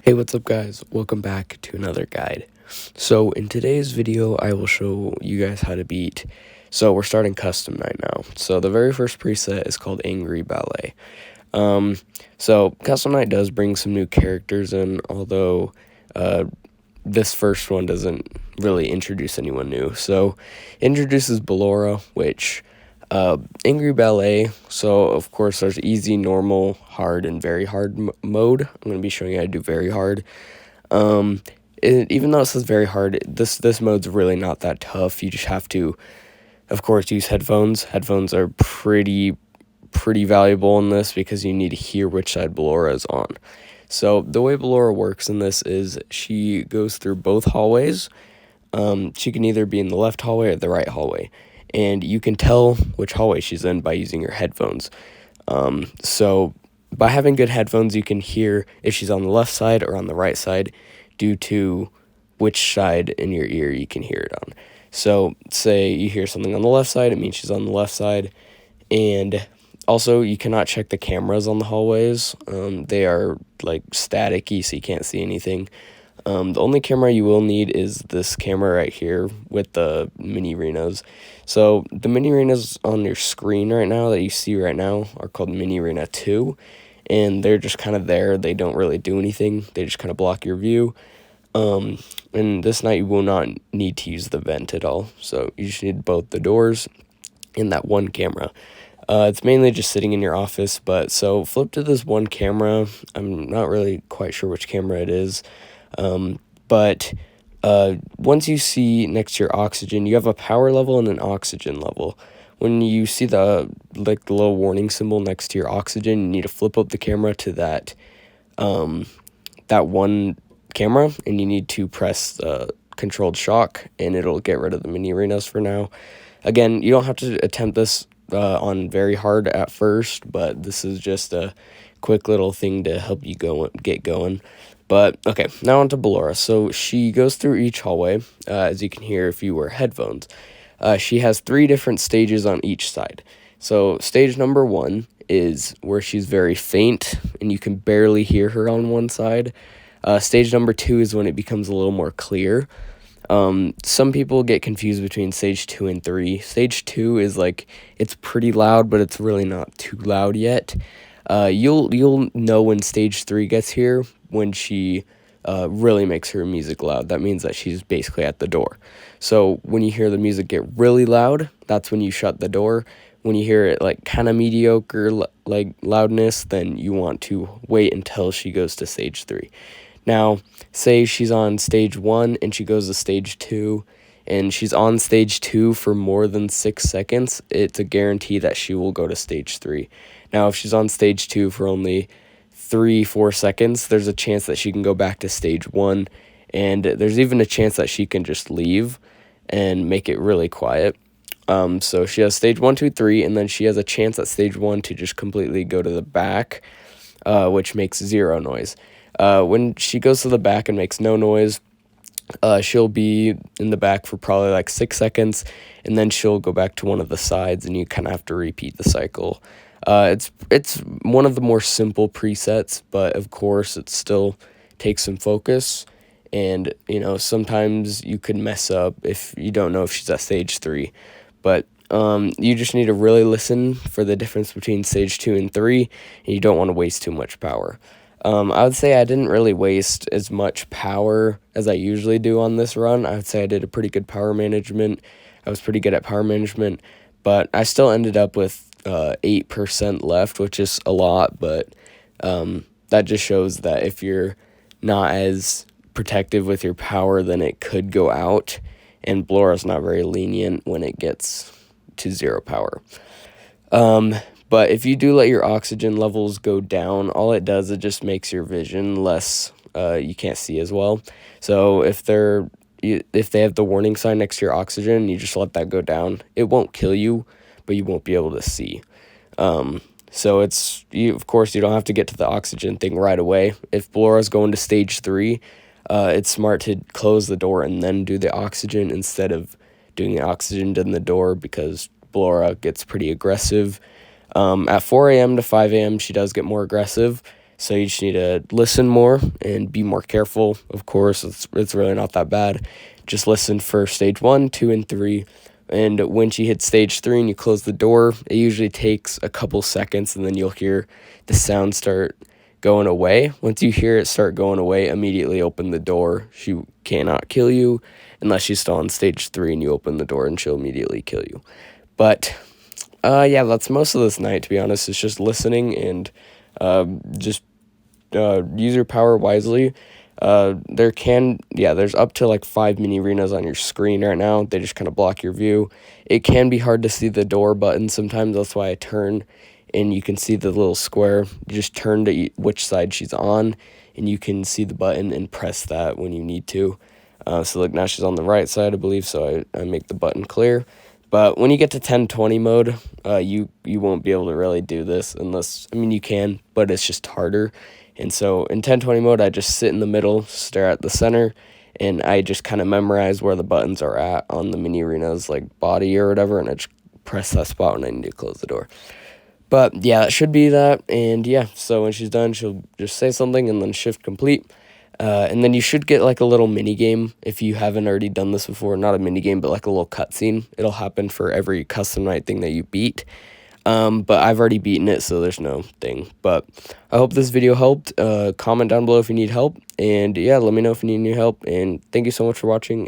Hey, what's up guys? Welcome back to another guide. So in today's video, I will show you guys how to beat. So we're starting custom night now. So the very first preset is called Angry Ballet. Um, so custom night does bring some new characters in, although this first one doesn't really introduce anyone new. So it introduces Ballora, which Angry Ballet. So of course there's easy, normal, hard, and very hard mode. I'm going to be showing you how to do very hard. Even though it says very hard, this mode's really not that tough. You just have to, of course, use headphones. Headphones are pretty valuable in this because you need to hear which side Ballora is on. So the way Ballora works in this is she goes through both hallways. She can either be in the left hallway or the right hallway, and you can tell which hallway she's in by using your headphones. So by having good headphones, you can hear if she's on the left side or on the right side due to which side in your ear you can hear it on. So say you hear something on the left side, it means she's on the left side. And also, you cannot check the cameras on the hallways. They are like staticky, so you can't see anything. The only camera you will need is this camera right here with the mini arenas. So the mini arenas on your screen right now that you see right now are called Mini Arena 2, and they're just kind of there. They don't really do anything. They just kind of block your view. And this night you will not need to use the vent at all. So you just need both the doors and that one camera. It's mainly just sitting in your office, but so flip to this one camera. I'm not really quite sure which camera it is. But once you see next to your oxygen, you have a power level and an oxygen level. When you see the little warning symbol next to your oxygen, you need to flip up the camera to that one camera, and you need to press controlled shock, and it'll get rid of the mini arenas for now. Again, you don't have to attempt this on very hard at first, but this is just a quick little thing to help you get going. But okay, now on to Ballora. So she goes through each hallway, as you can hear if you wear headphones. She has 3 different stages on each side. So stage number 1 is where she's very faint and you can barely hear her on one side. Stage number 2 is when it becomes a little more clear. Some people get confused between stage 2 and 3. Stage 2 is like, it's pretty loud, but it's really not too loud yet. You'll know when stage 3 gets here, when she really makes her music loud. That means that she's basically at the door. So when you hear the music get really loud, that's when you shut the door. When you hear it like kind of mediocre like loudness, then you want to wait until she goes to stage 3. Now, say she's on stage 1 and she goes to stage 2, and she's on stage 2 for more than 6 seconds, it's a guarantee that she will go to stage 3. Now, if she's on stage 2 for only 3-4 seconds, there's a chance that she can go back to stage 1, and there's even a chance that she can just leave and make it really quiet. So she has stage 1, 2, 3, and then she has a chance at stage 1 to just completely go to the back, which makes 0 noise. When she goes to the back and makes no noise, she'll be in the back for probably like 6 seconds, and then she'll go back to one of the sides, and you kind of have to repeat the cycle. It's one of the more simple presets, but of course it still takes some focus, and sometimes you could mess up if you don't know if she's at stage 3. But you just need to really listen for the difference between stage 2 and 3, and you don't want to waste too much power. I would say I didn't really waste as much power as I usually do on this run. I would say I did a pretty good power management. I was pretty good at power management, but I still ended up with 8% left, which is a lot, but that just shows that if you're not as protective with your power, then it could go out, and Ballora's not very lenient when it gets to 0 power. But if you do let your oxygen levels go down, all it does, it just makes your vision less, you can't see as well. So if they have the warning sign next to your oxygen, you just let that go down. It won't kill you, but you won't be able to see. So of course, you don't have to get to the oxygen thing right away. If Ballora's going to stage 3, it's smart to close the door and then do the oxygen instead of doing the oxygen in the door, because Ballora gets pretty aggressive. At 4 a.m. to 5 a.m., she does get more aggressive. So you just need to listen more and be more careful. Of course, it's really not that bad. Just listen for stage 1, 2, and 3. And when she hits stage 3 and you close the door, it usually takes a couple seconds, and then you'll hear the sound start going away. Once you hear it start going away, immediately open the door. She cannot kill you unless she's still on stage 3 and you open the door, and she'll immediately kill you. But yeah, that's most of this night, to be honest. It's just listening and just use your power wisely. There's up to like 5 mini arenas on your screen right now. They just kind of block your view. It can be hard to see the door button sometimes. That's why I turn, and you can see the little square. You just turn to which side she's on, and you can see the button and press that when you need to. So like now she's on the right side, I believe, so I make the button clear. But when you get to 1020 mode, you won't be able to really do this unless, I mean, you can, but it's just harder. And so in 1020 mode, I just sit in the middle, stare at the center, and I just kind of memorize where the buttons are at on the mini arena's like body or whatever, and I just press that spot when I need to close the door. But yeah, that should be that. And yeah, so when she's done, she'll just say something and then shift complete. And then you should get like a little mini game if you haven't already done this before. Not a mini game, but like a little cutscene. It'll happen for every custom night thing that you beat. But I've already beaten it, so there's no thing. But I hope this video helped. Comment down below if you need help. And yeah, let me know if you need any help. And thank you so much for watching.